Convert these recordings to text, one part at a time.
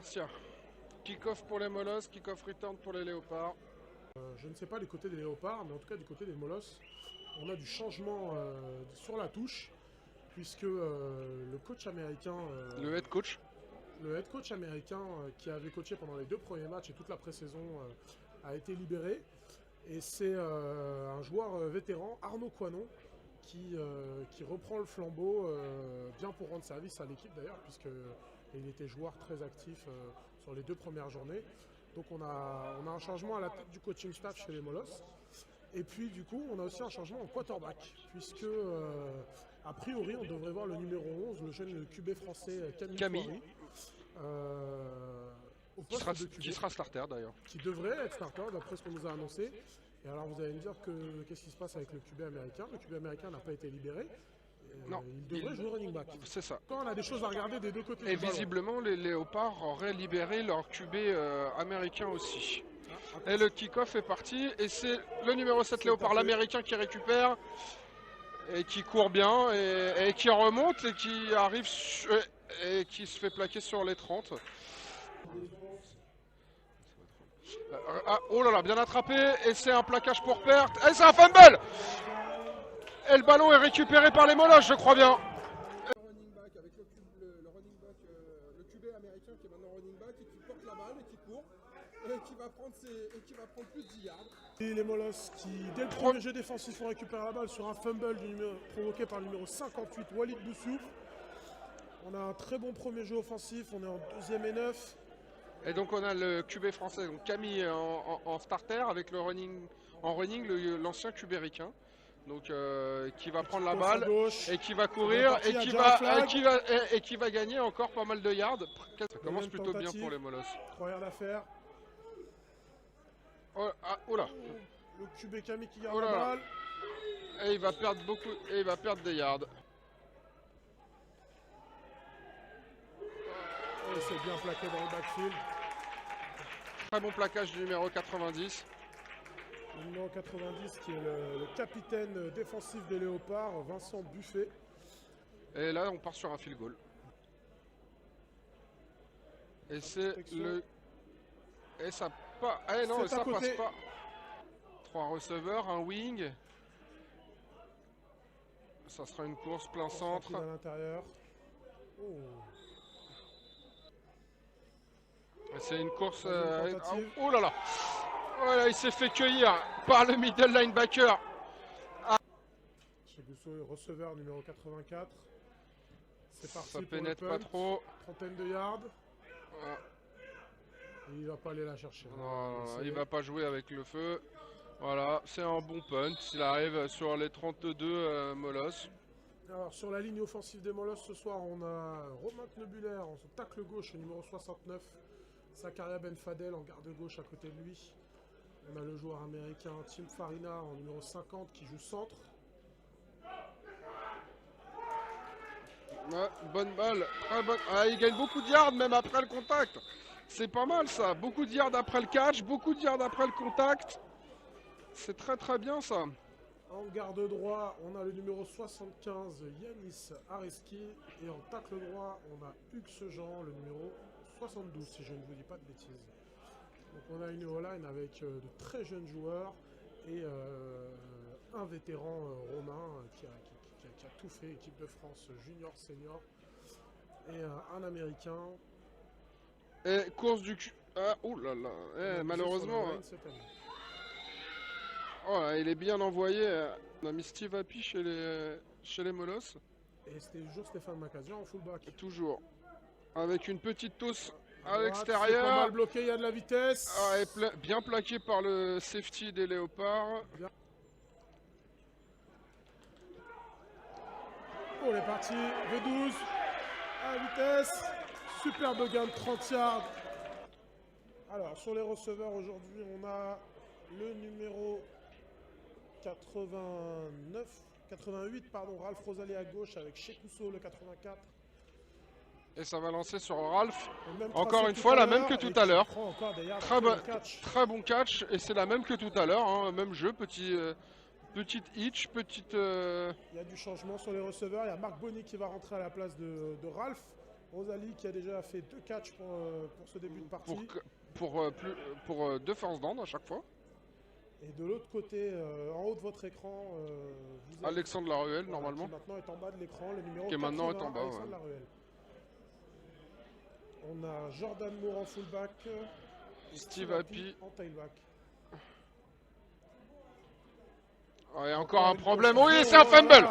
Garcia. Kick-off pour les Molosses, kick-off return pour les Léopards. Je ne sais pas du côté des Léopards, mais en tout cas du côté des Molosses, on a du changement sur la touche, puisque le coach américain... Le head coach. Le head coach américain qui avait coaché pendant les 2 premiers matchs et toute la pré-saison a été libéré. Et c'est un joueur vétéran, Arnaud Coinon, qui reprend le flambeau, bien pour rendre service à l'équipe d'ailleurs, puisqu'il était joueur très actif sur les 2 premières journées. Donc on a un changement à la tête du coaching staff chez les Molosses. Et puis du coup, on a aussi un changement en quarterback, puisque a priori, on devrait voir le numéro 11, le jeune QB français Camille. Qui sera starter d'ailleurs. Qui devrait être starter d'après ce qu'on nous a annoncé. Et alors vous allez me dire qu'est-ce qui se passe avec le QB américain? Le QB américain n'a pas été libéré. Non, il devrait jouer running back. C'est ça. Quand on a des choses à regarder des 2 côtés. Et visiblement, les Léopards auraient libéré leur QB américain aussi. Et le kick-off est parti. Et c'est le numéro 7 Léopard, l'américain qui récupère. Et qui court bien. Et qui remonte. Et qui arrive. Et qui se fait plaquer sur les 30. Oh là là, bien attrapé. Et c'est un plaquage pour perte. Et c'est un fumble. Et le ballon est récupéré par les Molosses, je crois bien. Le running back avec le QB américain qui est maintenant running back et qui porte la balle et qui court et qui va prendre plus de 10 yards. Et les Molosses qui, dès le premier jeu défensif, ont récupéré la balle sur un fumble provoqué par le numéro 58, Walid Boussouf. On a un très bon premier jeu offensif, on est en 2e et 9. Et donc on a le QB français, donc Camille en starter avec le running, l'ancien QB ricain. Donc qui va prendre la balle et qui va courir et qui va gagner encore pas mal de yards. Ça commence plutôt bien pour les Molosses. 3 yards à faire. Oh là. Le QB Camille qui garde la balle. Et il va perdre beaucoup, et il va perdre des yards. Et c'est bien plaqué dans le backfield. Très bon plaquage du numéro 90. Le numéro 90 qui est le capitaine défensif des Léopards, Vincent Buffet. Et là on part sur un field goal. Et c'est le... Et ça pas... Eh non, ça passe pas. 3 receveurs, un wing. Ça sera une course plein centre. À l'intérieur. C'est une course... oh là là. Voilà, il s'est fait cueillir par le middle linebacker. Chez Gousseau, receveur numéro 84. C'est parti. Ça pour pénètre le pas punt. trop. 30 de yards. Et il va pas aller la chercher. Non, il va pas jouer avec le feu. Voilà, c'est un bon punt. Il arrive sur les 32 Molosses. Alors sur la ligne offensive des Molosses ce soir, on a Romain Knebulaire en tacle gauche, numéro 69. Zakaria Ben Fadel en garde gauche à côté de lui. On a le joueur américain Tim Farina en numéro 50 qui joue centre. Ouais, bonne balle. Très bonne. Ah, il gagne beaucoup de yards même après le contact. C'est pas mal ça. Beaucoup de yards après le catch, beaucoup de yards après le contact. C'est très très bien ça. En garde droit, on a le numéro 75 Yanis Areski. Et en tacle droit, on a Hugues Jean, le numéro 72 si je ne vous dis pas de bêtises. Donc on a une O-line avec de très jeunes joueurs et un vétéran romain qui a tout fait, équipe de France junior, senior, et un américain. Et course du cul. Ah, oh là là, malheureusement. Oh là, il est bien envoyé. On a mis Steve Happy chez les Molosses. Et c'était toujours Stéphane Macazian en fullback. Toujours. Avec une petite tousse à l'extérieur. C'est pas mal bloqué, il y a de la vitesse. Bien plaqué par le safety des Léopards. Bien. On est parti, V12 à vitesse. Superbe gain de 30 yards. Alors sur les receveurs aujourd'hui, on a le numéro 88, Ralph Rosalie à gauche avec Chekousso le 84. Et ça va lancer sur Ralph. Encore une fois, la même que tout à l'heure. Très bon catch. Et c'est la même que tout à l'heure. Hein. Même jeu, petite hitch, petite... Il y a du changement sur les receveurs. Il y a Marc Bonny qui va rentrer à la place de Ralph. Rosalie qui a déjà fait 2 catchs pour ce début de partie. Pour 2 force down à chaque fois. Et de l'autre côté, en haut de votre écran, vous avez Alexandre Laruelle, normalement. qui maintenant est en bas de l'écran, le numéro Qui 80, maintenant est en bas, Alexandre Laruelle. On a Jordan Moore en fullback. Et Steve Happy en tailback. Et encore un problème. Oui, c'est un fumble.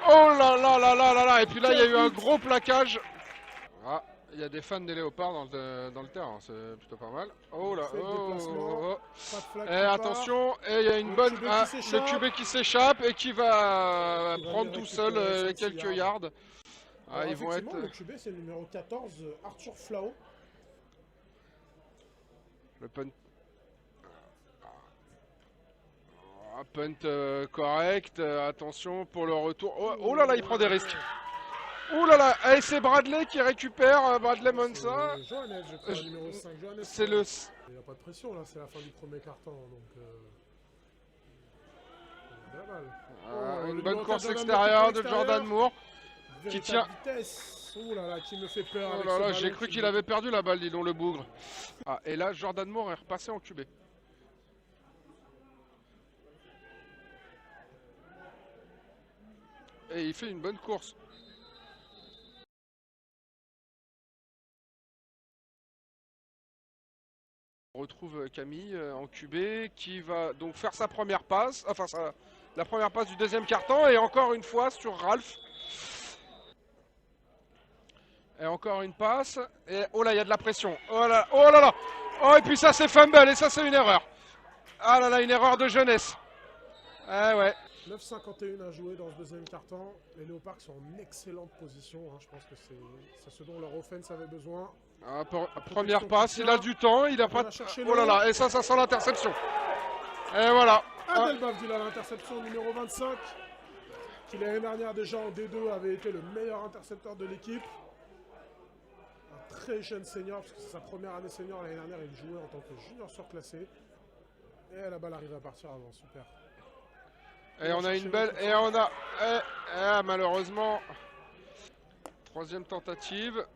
Oh là là là là là là. Et puis là, il y a eu un gros plaquage. Ah, il y a des fans des Léopards dans le terrain. C'est plutôt pas mal. Oh là. Et attention. Et il y a une bonne. Le QB qui s'échappe et qui va prendre tout seul les quelques yards. Ah, ils vont être. Le QB, c'est le numéro 14, Arthur Flao. Le punt. Punt correct, attention pour le retour. Oh là là, il prend des risques. Oh là là, et c'est Bradley qui récupère, Bradley Monsa. C'est le... Il n'y a pas de pression là, c'est la fin du premier quart-temps. Donc, une bonne course extérieure de Jordan Moore. Qui tient... vitesse. Oh là là, qui me fait peur. Oh là là, j'ai cru qu'il avait perdu la balle, dis donc le bougre. Ah, et là, Jordan Moore est repassé en QB. Et il fait une bonne course. On retrouve Camille en QB qui va donc faire sa première passe, enfin la première passe du deuxième quart-temps et encore une fois sur Ralph. Et encore une passe. Et oh là, il y a de la pression. Oh là là, oh là là. Oh, et puis ça c'est fumble et ça c'est une erreur. Ah là là, une erreur de jeunesse. Ah ouais. 9,51 à jouer dans ce deuxième quart-temps. Les Léopards sont en excellente position. Hein. Je pense que c'est ce dont leur offense avait besoin. Ah, première passe, il a du temps, il a pas de... Oh là là, et ça sent l'interception. Et voilà. Adel Bavdil à l'interception numéro 25. Qui l'année dernière déjà en D2 avait été le meilleur intercepteur de l'équipe. Un très jeune senior, parce que c'est sa première année senior. L'année dernière, il jouait en tant que junior surclassé. Et la balle arrive à partir avant, super. Et on a une belle... Et on a... malheureusement... Troisième tentative.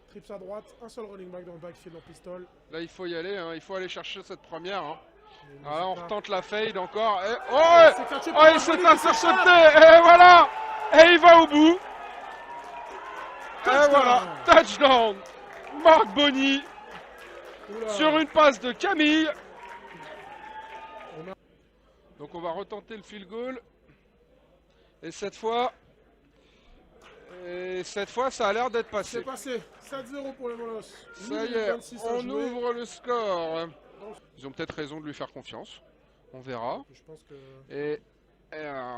Trips à droite, un seul running back dans le backfield en pistol. Là, il faut y aller, hein. Il faut aller chercher cette première. Hein. Ah, on retente la fade encore. Et... Oh, il s'est intercepté. Et voilà. Et il va au bout. Et voilà, touchdown. Marc Bonny sur une passe de Camille. Donc on va retenter le field goal. Et cette fois, ça a l'air d'être passé. C'est passé. 7-0 pour les Molos. Ça y est, on ouvre le score. Ils ont peut-être raison de lui faire confiance. On verra. Je pense que... Et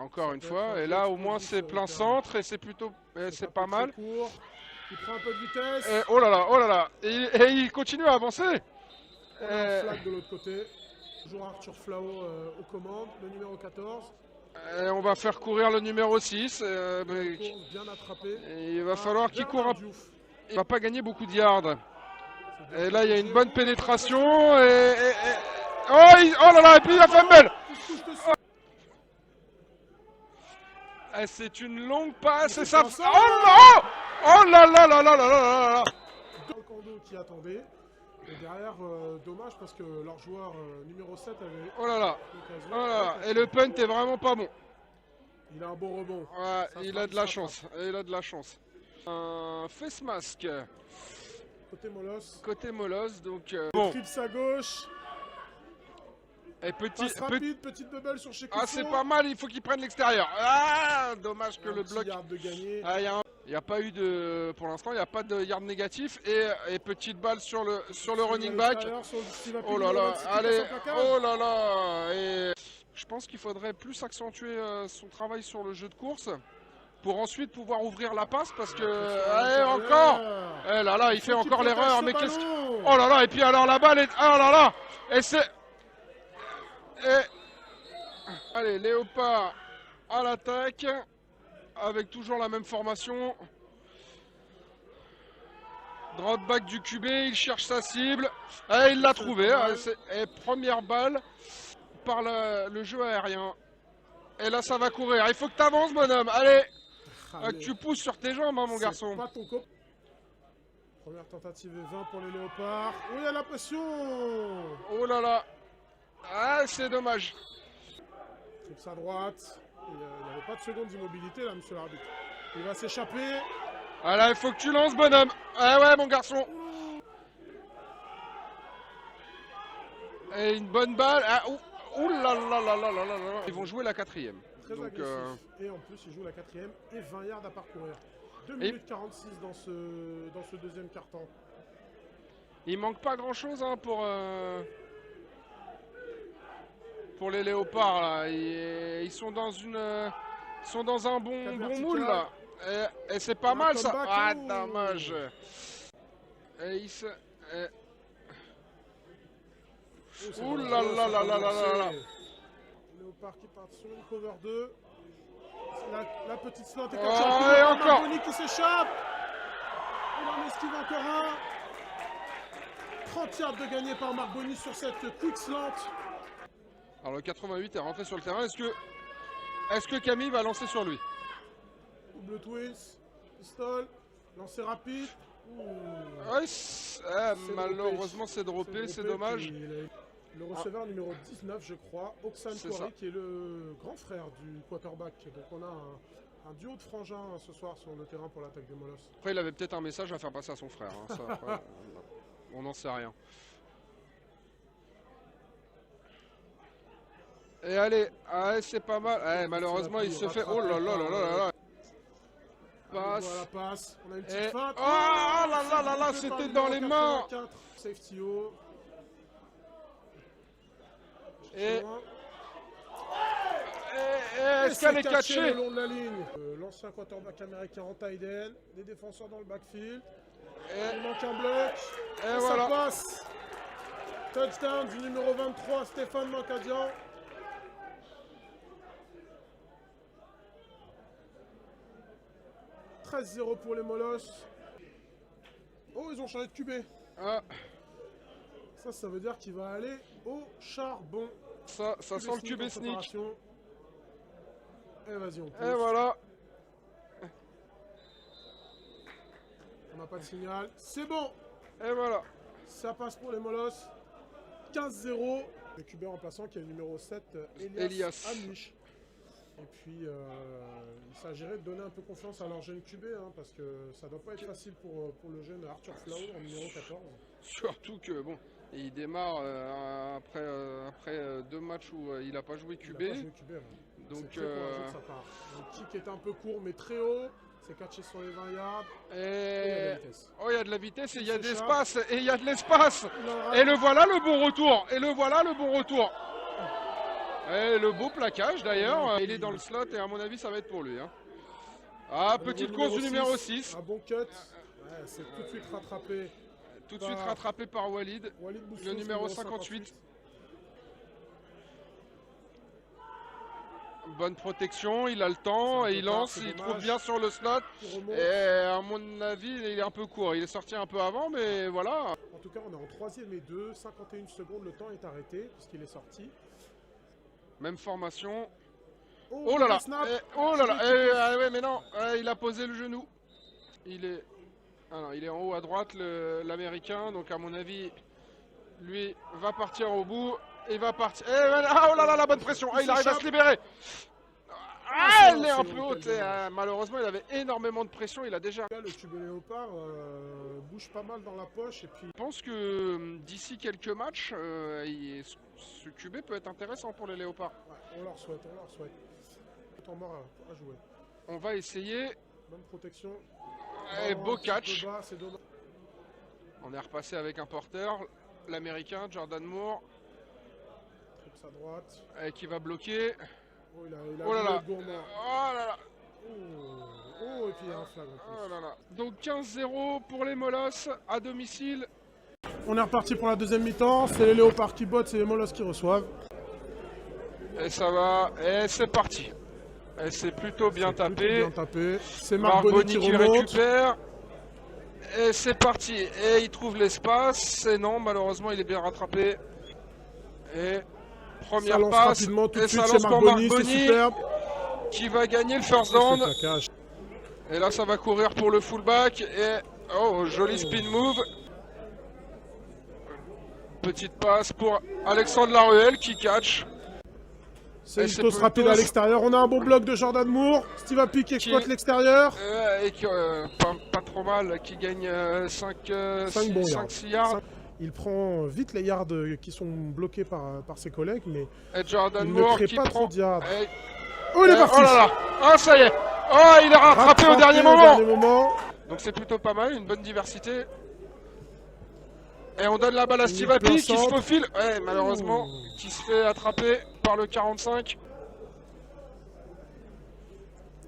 encore une fois, et là au moins c'est plein centre et c'est plutôt, c'est pas mal. Court. Il prend un peu de vitesse. Et, oh là là, oh là là. Et il continue à avancer. On a un flag de l'autre côté. Toujours Arthur Flao aux commandes, le numéro 14. Et on va faire courir le numéro 6. Bien attrapé. Et il va falloir qu'il court un peu. Il va pas gagner beaucoup de yards. Et là, il y a une bonne pénétration. Oh là là, et puis il a fumble. Et c'est une longue passe et ça... Oh là! Oh là là là là là là là! Qui attendait. Et derrière, dommage parce que leur joueur numéro 7 avait... Oh là là! Oh là là! Et le punt est vraiment pas bon. Il a un bon rebond. Ouais, il a de la chance. Il a de la chance. Un face mask. Côté Molos. Côté Molos, donc... Bon. Trips à gauche. Et petite bubble sur chez Koufo. Ah, c'est pas mal, il faut qu'il prenne l'extérieur. Ah, dommage que le bloc... Yard de gagner. Ah, il n'y a pas eu de... Pour l'instant, il n'y a pas de yard négatif. Et petite balle sur le running back. Oh là là, allez. Oh là là. Et je pense qu'il faudrait plus accentuer son travail sur le jeu de course. Pour ensuite pouvoir ouvrir la passe. Parce que... Allez, encore. Eh là là, il fait encore l'erreur. Mais qu'est-ce que... Oh là là, et puis alors la balle est... Oh là là. Et c'est... Allez, Léopard à l'attaque. Avec toujours la même formation. Drop back du QB, il cherche sa cible. Et il l'a trouvé. Et première balle par le jeu aérien. Et là, ça va courir. Il faut que tu avances, bonhomme. Allez, que tu pousses sur tes jambes, hein, mon garçon. Première tentative et 20 pour les Léopards. Oh, il y a la pression. Oh là là. Ah, c'est dommage. Trips à droite. Il n'y avait pas de seconde d'immobilité là, monsieur l'arbitre. Il va s'échapper. Ah là, il faut que tu lances, bonhomme. Ah ouais, mon garçon. Et une bonne balle. Ah, ouh là là là là là là là. Ils vont jouer la 4e. Très Donc, agressif. Et en plus, il joue la 4e et 20 yards à parcourir. 2 minutes 46 dans ce deuxième quart-temps. il manque pas grand-chose hein, pour les Léopards. Là. Ils sont dans un bon moule là. Et c'est pas mal ça. Ah, dommage. Et il se... Ouh là là là là là là. Léopard qui part sur une cover 2. La petite slot est et encore. Margoni qui s'échappe. Il en esquive encore un. 30 yards de gagné par Margoni sur cette quick slant. Alors le 88 est rentré sur le terrain. Est-ce que Camille va lancer sur lui? Double twist. Pistol. Lancer rapide. Ouais, malheureusement c'est droppé, c'est dommage. Le receveur numéro 19, je crois, Oxan Kouari, qui est le grand frère du quarterback. Donc on a un duo de frangins ce soir sur le terrain pour l'attaque des Molosses. Après, il avait peut-être un message à faire passer à son frère. Hein, ça, après, on n'en sait rien. Et allez, c'est pas mal. Malheureusement, il se fait... Oh là là là là là. Passe. La passe. On a une petite feinte. Oh là là là là, c'était dans les mains. Safety haut. Est-ce qu'elle est catchée le long de la ligne. L'ancien quarterback américain en tight end. Des défenseurs dans le backfield. Il manque un bloc. Et voilà. Ça passe. Touchdown du numéro 23, Stéphane Mancadian. « 13-0 pour les Molosses. Oh, ils ont changé de QB. Ça veut dire qu'il va aller au charbon. Ça sent le QB sneak. Et vas-y, on pousse. Et voilà. On n'a pas de signal. C'est bon. Et voilà. Ça passe pour les Molosses. 15-0. Le QB remplaçant qui est le numéro 7, Elias Amish. Et puis, il s'agirait de donner un peu confiance à leur jeune QB, hein, parce que ça doit pas être facile pour le jeune Arthur Flau en numéro 14. Surtout que, bon, il démarre après 2 matchs où il n'a pas joué QB. Il a pas joué QB, ouais. Donc, c'est très courageux de sa part. Le kick est un peu court, mais très haut. C'est catché sur les 20 yards. Et il y a de la vitesse. Oh, il y a de la vitesse et il y a de l'espace. Et il y a de l'espace. Et le voilà le bon retour. Et le beau plaquage d'ailleurs, il est dans le slot et à mon avis ça va être pour lui. Hein. Ah, petite course du numéro 6. Un bon cut, ouais, c'est tout de suite rattrapé. Rattrapé par Walid, le numéro 58. Bonne protection, il a le temps et il lance, il trouve bien sur le slot. Et à mon avis il est un peu court, il est sorti un peu avant mais voilà. En tout cas on est en 3e et 2, 51 secondes, le temps est arrêté puisqu'il est sorti. Même formation. Oh là là. Oh là là. Ouais, mais non. Il a posé le genou. Il est en haut à droite, l'américain. Donc à mon avis, lui va partir au bout. Il va partir. Oh là là, la bonne pression. Il arrive à se libérer. Elle est un peu haute. Malheureusement, il avait énormément de pression. Il a déjà... Le QB Léopard bouge pas mal dans la poche. Et puis... Je pense que d'ici quelques matchs, ce QB peut être intéressant pour les Léopards. Ouais, on leur souhaite. Temps mort à jouer. On va essayer. Bonne protection. Et beau catch. C'est dommage. On est repassé avec un porteur, l'américain Jordan Moore. Trips à droite. Et qui va bloquer. Oh, il a oh là là. Gourmand. Oh là là. Oh, et puis il y a un flag en plus. Oh là là. Donc 15-0 pour les Molosses à domicile. On est reparti pour la deuxième mi-temps. C'est les Léopards qui bottent, c'est les Molosses qui reçoivent. Et ça va. Et c'est parti. Et c'est plutôt bien tapé. C'est Margoni qui récupère. Et c'est parti. Et il trouve l'espace. Et non, malheureusement, il est bien rattrapé. Et première passe. Et ça lance pour Margoni. Qui va gagner le first down. Et là, ça va courir pour le fullback. Et Oh, joli spin move. Petite passe pour Alexandre Laruelle qui catch. C'est Et une c'est toss rapide Poutos. à l'extérieur. On a un bon bloc de Jordan Moore. Steve Api qui exploite l'extérieur. Et qui, pas trop mal, qui gagne 5 bons yards. 5-6 yards. Il prend vite les yards qui sont bloqués par ses collègues, mais Et Jordan il ne Moore crée qui pas prend. trop de yards. Et- Oh, il est parti. Oh là là. Oh, ça y est. Oh, il est rattrapé au dernier moment. Donc c'est plutôt pas mal, une bonne diversité. Et on donne la balle à Steve Api qui se faufile. Ouais, malheureusement, qui se fait attraper par le 45.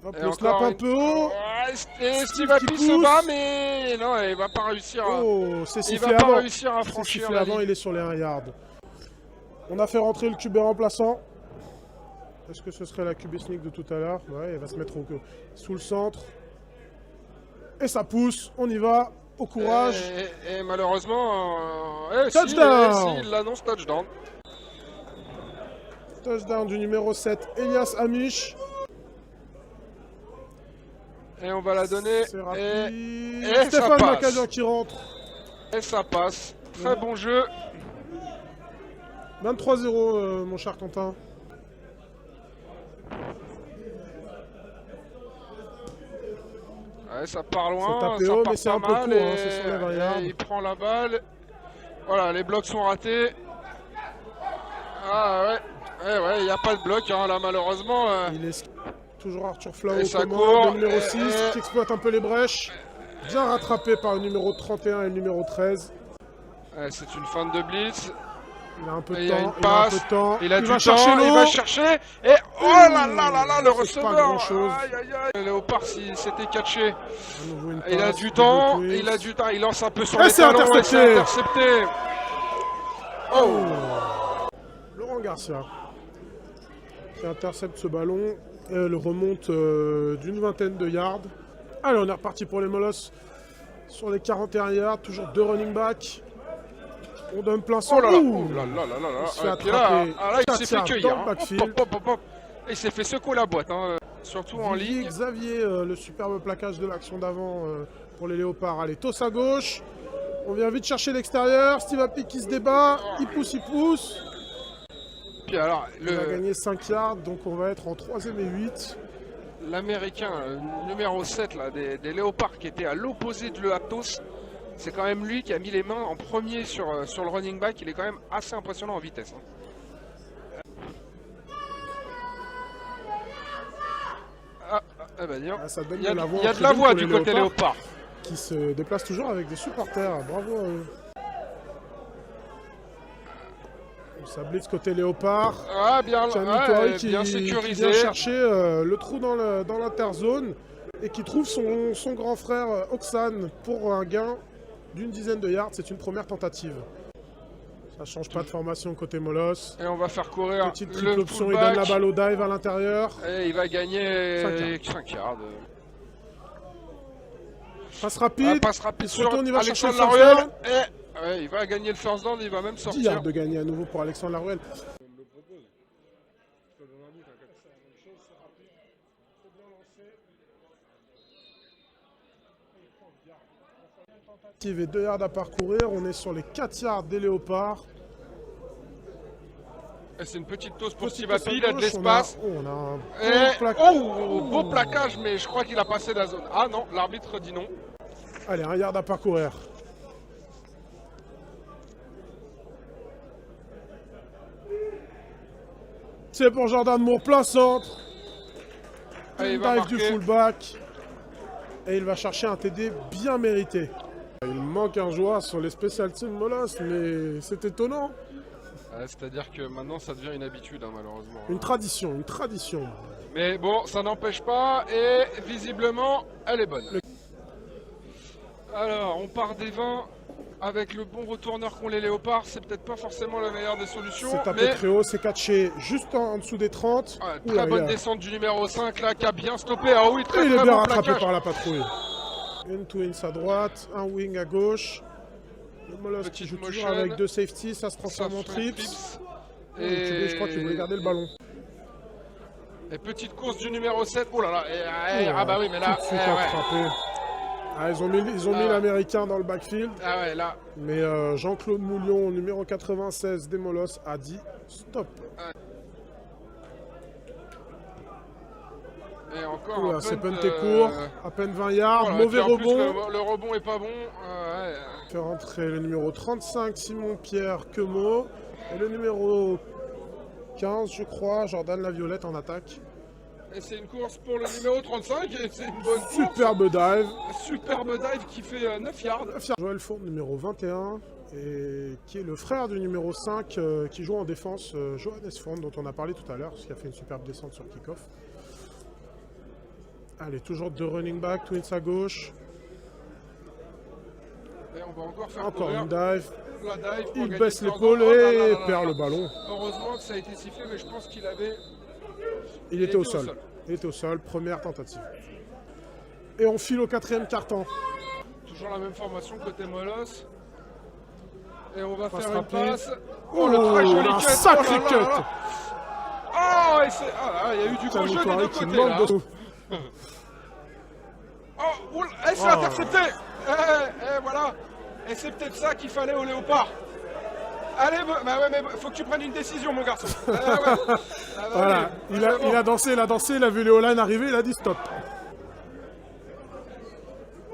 Hop, Et le encore snap un une- peu haut. Ouais, et Steve Steve Api qui se pousse. bat, mais non, il va pas réussir à, Oh, c'est il sifflé va pas avant. réussir à C'est franchir sifflé la avant, ligne. il est sur les 1 yard. On a fait rentrer le QB remplaçant. Est-ce que ce serait la QB sneak de tout à l'heure? Ouais, il va se mettre sous le centre. Et ça pousse, on y va, au courage. Et malheureusement, Touchdown. il l'annonce touchdown. Touchdown du numéro 7, Elias Amish. Et on va la donner. C'est Et rapide. ça Stéphane passe. Macadian qui rentre. ça passe. Très bon jeu. 23-0, mon cher Quentin. Ouais, ça part loin, C'est tapé ça haut, part mais c'est pas un peu mal, court, hein, et- c'est sur les 20 yards. et il prend la balle. Voilà, les blocs sont ratés. Ah ouais, il n'y a pas de bloc hein, là malheureusement. Il est toujours Arthur Flau Et au ça commande, court, le numéro et- 6 qui exploite un peu les brèches. Bien rattrapé par le numéro 31 et le numéro 13. Ouais, c'est une fin de blitz. Il a un peu Et de il y a temps, une il a un passe, peu de temps. Il a du va temps, chercher il l'eau. va chercher. Et oh là là là là, le C'est pas receveur. grand-chose. Aïe aïe aïe. Léopard s'était catché. À nouveau une Il a passe, du double temps, twist. il a du temps, il lance un peu sur Et les c'est talons et intercepté. c'est intercepté. Oh. Laurent Garcia qui intercepte ce ballon et le remonte d'une vingtaine de yards. Allez, on est reparti pour les Molosses sur les 41 yards, toujours 2 running backs. On donne plein centre. Oh là là, Ouh. oh là là là là là. Il se fait Et puis là, attraper. là, il s'est fait 4 cueillir. dans le hein. backfield. Hop, hop, hop, hop. Et il s'est fait secouer la boîte, hein. Surtout en Vivier ligne. Xavier, le superbe plaquage de l'action d'avant pour les Léopards. Allez, toss à gauche. On vient vite chercher l'extérieur. Steve Api qui se débat. Il pousse. Puis alors, Il a gagné 5 yards, donc on va être en 3ème et 8. l'américain numéro 7 là, des Léopards qui était à l'opposé de l'Aptos, c'est quand même lui qui a mis les mains en premier sur le running back. Il est quand même assez impressionnant en vitesse. Hein. Bah, dis donc. Ah, ça donne Il y a de la voix, il y a en de la tribune voix pour du les côté Léopards, Léopard. qui se déplace toujours avec des supporters. Bravo à eux. Ça blitz côté Léopard. Ah, bien, Tiens, ouais, Nitori bien qui sécurisé. vient chercher le trou dans l'interzone et qui trouve son grand frère Oxane pour un gain d'une dizaine de yards. C'est une première tentative. Ça change pas de formation côté Molos. Et on va faire courir Petite le triple option, il fullback. donne la balle au dive à l'intérieur. Et il va gagner 5 5 yards. Passe Ah, rapide. passe rapide il se sur retourne, il va chercher Alexandre le first Laruelle. Et ouais, il va gagner le first down, il va même 10 sortir. yards de gagner à nouveau pour Alexandre Laruelle. Et 2 yards à parcourir, on est sur les 4 yards des Léopards. Et c'est une petite toast pour Petite Steve Api, il a de gauche, l'espace. On a un Et bon plaquage. beau plaquage, mais je crois qu'il a passé la zone. Ah non, l'arbitre dit non. Allez, 1 yard à parcourir. C'est pour Jordan Moore, plein centre. Allez, il Une va dive du marquer. fullback. Et il va chercher un TD bien mérité. Il manque un joueur sur les special teams Molos, mais c'est étonnant. C'est-à-dire que maintenant ça devient une habitude, hein, malheureusement. Une tradition, une tradition. Mais bon, ça n'empêche pas, et visiblement, elle est bonne. Alors, on part des 20 avec le bon retourneur qu'ont les Léopards. C'est peut-être pas forcément la meilleure des solutions, C'est tapé mais très haut, c'est catché juste en dessous des 30. ouais, Oula, très bonne il a- descente du numéro 5 là, qui a bien stoppé. Ah oui, très Il est très bien bon rattrapé plaquage. par la patrouille. Une twins à droite, un wing à gauche. Le Molos qui Petite joue motion. toujours avec 2 safeties, ça se Ça transforme en fait trips. trips. Et le QB, je crois qu'il voulait garder le ballon. Et petite course du numéro 7. Oh là là, Oh, ah bah oui, mais là, tout de suite ouais. attrapé. Ah, ils ont mis l'américain dans le backfield. Ah ouais, là. Mais Jean-Claude Moulion, numéro 96 des Molosses, a dit stop. Et encore Oula, un c'est punt, punté court, à peine 20 yards, voilà, mauvais et puis en plus, rebond. le rebond est pas bon. Ouais. Fait rentrer le numéro 35, Simon-Pierre Quemeau. Et le numéro 15, je crois, Jordan Laviolette en attaque. Et c'est une course pour le numéro 35 et c'est une bonne course. Superbe dive. Superbe dive qui fait 9 yards. Joël Fourne, numéro 21, et qui est le frère du numéro 5 qui joue en défense, Johannes Fourne, dont on a parlé tout à l'heure, parce qu'il a fait une superbe descente sur kick-off. Allez, toujours deux running back, twins à gauche. Et on va encore faire Encore courir une dive. la dive. pour Il gagner baisse le temps. l'épaule Oh là et là là là perd là. le ballon. Heureusement que ça a été sifflé, mais je pense qu'il avait... Il était au sol. Il était au sol, première tentative. Et on file au quatrième quart-temps. Toujours la même formation côté Molosse. Et on va Passe faire une rapide. passe. Oh, le très joli un cut. sacré Oh là là cut. là là. Oh, et c'est... Ah là, il y a eu du gros jeu des Tanoutoiri deux qui côtés manque là. de... Oh, oula, c'est intercepté. Voilà. Et c'est peut-être ça qu'il fallait au léopard. Allez, bah ouais, mais faut que tu prennes une décision, mon garçon. Ouais. Ah bah Voilà, oui. il a dansé, il a vu Léo Line arriver, il a dit stop.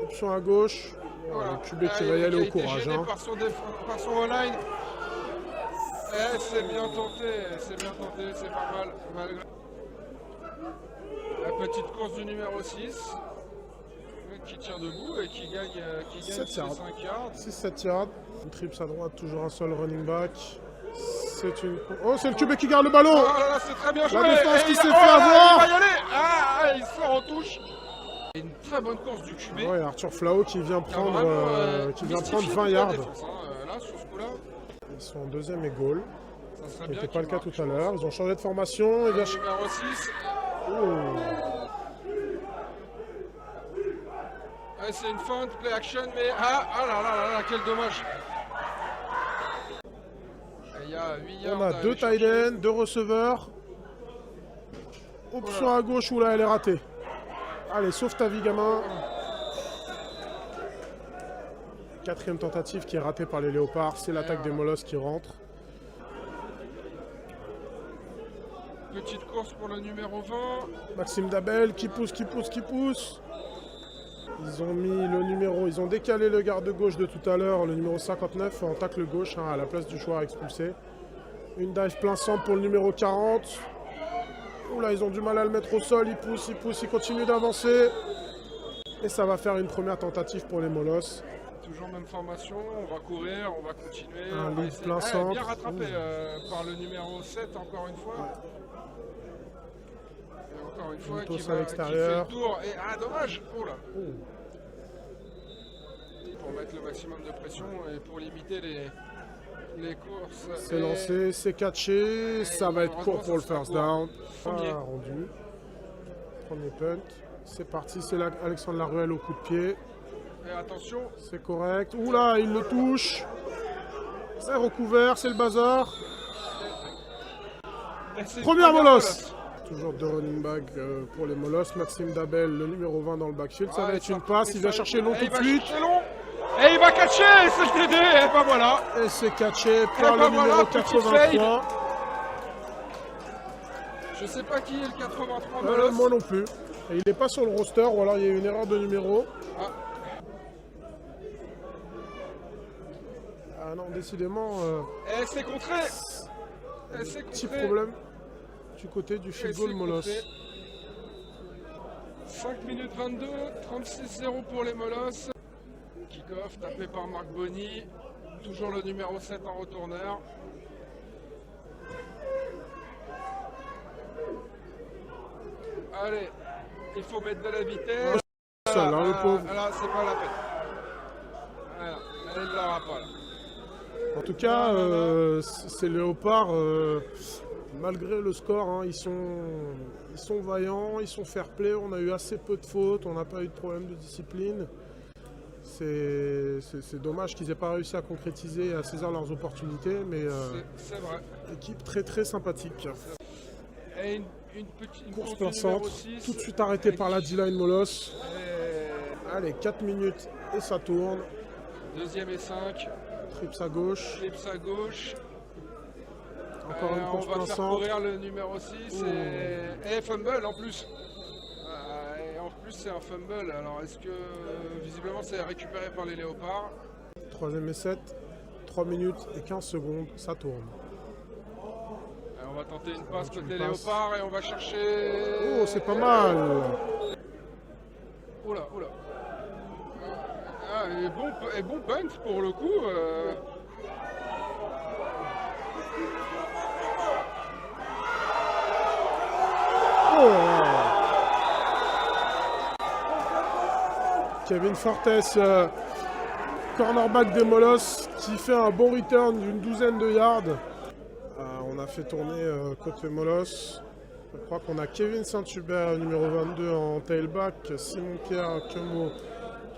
Option à gauche. Voilà. Le QB qui va y aller au courage. Gêné Hein. par son O-line. C'est bien tenté, c'est pas mal. Malgré la petite course du numéro 6. Qui tient debout et qui gagne 7 ses yards. 5 yards. 6-7 yards. Une trips à droite, toujours un seul running back. C'est une... Oh, c'est le QB qui garde le ballon. Oh là là, c'est très bien joué. La défense Et qui il- s'est oh fait là, avoir. Il va y aller. Ah, il sort en touche. Et une très bonne course du QB. Ouais, Arthur Flao qui vient Qui a prendre, vraiment, qui vient mystifié prendre 20 toute la yards. défense, hein. Là, sur ce coup-là, Ils sont en deuxième et goal. ça serait Ce bien n'était pas le qu'il cas marque. tout à l'heure. Ils ont changé de formation. Et bien... Numéro 6. C'est une feinte, play action, mais ah là, quel dommage. Il y a 8 yards. On a deux tight ends, deux receveurs. Option à gauche, oula, elle est ratée. Allez, sauve ta vie, gamin. Quatrième tentative qui est ratée par les Léopards. C'est l'attaque des Molosses qui rentre. Petite course pour le numéro 20. Maxime Dabel qui pousse. Ils ont mis le numéro, ils ont décalé le garde gauche de tout à l'heure, le numéro 59 en tacle gauche à la place du joueur expulsé. Une dive plein centre pour le numéro 40. Oula, ils ont du mal à le mettre au sol, il pousse, il continue d'avancer. Et ça va faire une première tentative pour les Molosses. Toujours même formation, on va courir, on va continuer. Un On va lead essayer- plein centre. Bien rattrapé par le numéro 7 encore une fois. Et encore une fois, Mutos qui à fait l'extérieur. le tour. Et dommage. Oh là. Pour mettre le maximum de pression et pour limiter les courses. C'est Et- lancé, c'est catché, ça va être court pour le ça sera first court. down. Premier. Rendu. Premier punt. C'est parti, c'est Alexandre Laruelle au coup de pied. Et attention. C'est correct. Oula, il le touche. C'est recouvert, c'est le bazar. Et c'est une Première Molosse. Toujours deux running back pour les Molosses. Maxime Dabel, le numéro 20 dans le backfield. Ça va être une passe, il va chercher long tout de suite. Et il va catcher, c'est le TD, et ben voilà. Et c'est catché par ben le numéro voilà, petit 83. Je sais pas qui est le 83 Molosse. Moi non plus. Et il n'est pas sur le roster, ou alors il y a eu une erreur de numéro. Ah non, décidément, Et c'est contré. Et c'est petit contré. problème du côté du field goal Molosse. 5 minutes 22, 36-0 pour les Molosses. Kick-off tapé par Marc Bonny. Toujours le numéro 7 en retourneur. Allez, il faut mettre de la vitesse. Seul, hein, le pauvre. Là, c'est pas la peine. Voilà, elle ne l'aura pas là. En tout cas, ces léopards, malgré le score, hein, ils sont vaillants, ils sont fair-play. On a eu assez peu de fautes, on n'a pas eu de problème de discipline. C'est dommage qu'ils n'aient pas réussi à concrétiser et à saisir leurs opportunités, mais C'est vrai. équipe très très sympathique. Et une petite Course course plein du numéro centre, 6. tout de suite arrêté par la D-line Molosse. Allez, 4 minutes et ça tourne. Deuxième et 5. Trips à gauche. Clips à gauche. Encore une On course va plein faire centre. courir le numéro 6 et fumble en plus. Et en plus c'est un fumble. Alors est-ce que visiblement c'est récupéré par les léopards? 3ème et 7. 3 minutes et 15 secondes, ça tourne. Et on va tenter une passe une côté passe. léopard et on va chercher. Oh, c'est pas mal. Oula, oula. Ah, et bon punt pour le coup. Oh. Kevin Fortes, cornerback des Molosses, qui fait un bon return d'une 12aine de yards. On a fait tourner côté Molosses. Je crois qu'on a Kevin Saint-Hubert, numéro 22 en tailback, Simon-Pierre Quemo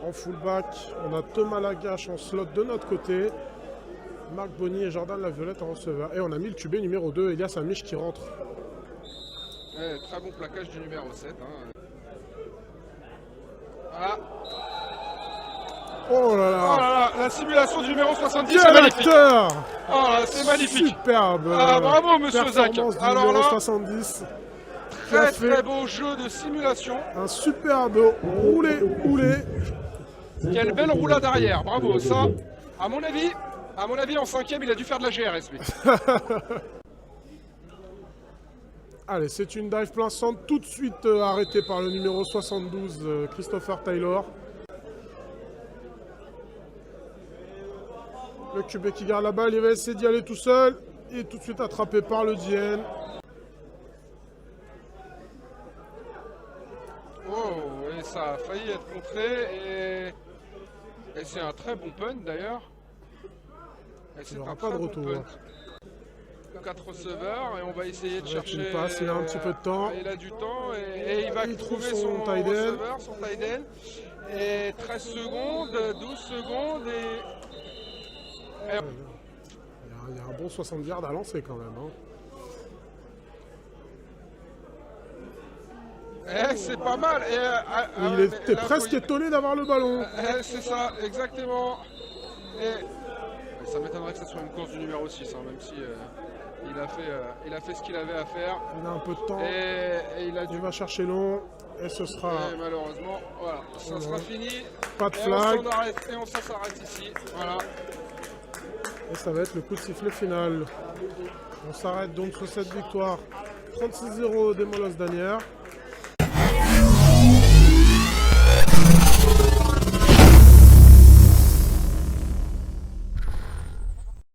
en fullback. On a Thomas Lagache en slot de notre côté. Marc Bonny et Jordan Laviolette en receveur. Et on a mis le QB numéro 2, Elias Amiche qui rentre. Très bon plaquage du numéro 7. Hein. Ah. Oh là Oh là, là là, la simulation du numéro 70, c'est quel magnifique. acteur! Oh là, c'est magnifique. Superbe! Ah, bravo, monsieur Zach. Performance du Alors numéro là, 70. Qui a Très fait très beau jeu de simulation. un superbe roulé. Quelle belle roulade arrière. Bravo. Ça, à mon avis en 5ème, il a dû faire de la GRS lui. Allez, c'est une dive plein centre, tout de suite arrêtée par le numéro 72, Christopher Taylor. Le QB qui garde la balle, il va essayer d'y aller tout seul. Il est tout de suite attrapé par le DN. Oh, et ça a failli être contré. Et c'est un très bon punt d'ailleurs. Et c'est Il n'y aura un pas très de bon retour. punt. 4 receveurs et on va essayer de Avec une chercher. passe, il a un petit peu de temps. Il a du temps et il va Il trouve trouver son son tight end. receveur, son tight end. Et 13 secondes, 12 secondes Il y a un bon 60 yards à lancer quand même. Hein. c'est pas mal. Il était presque étonné d'avoir le ballon. C'est ça, exactement. Et ça m'étonnerait que ce soit une course du numéro 6, hein, même si il a fait ce qu'il avait à faire. Il a un peu de temps. Et il a dû. Il va chercher long. Et ce sera Et malheureusement, voilà, ça sera fini. pas de Et flag. on s'arrête ici. Voilà. Et ça va être le coup de sifflet final. On s'arrête donc sur cette victoire 36-0 des Molosses d'Asnières.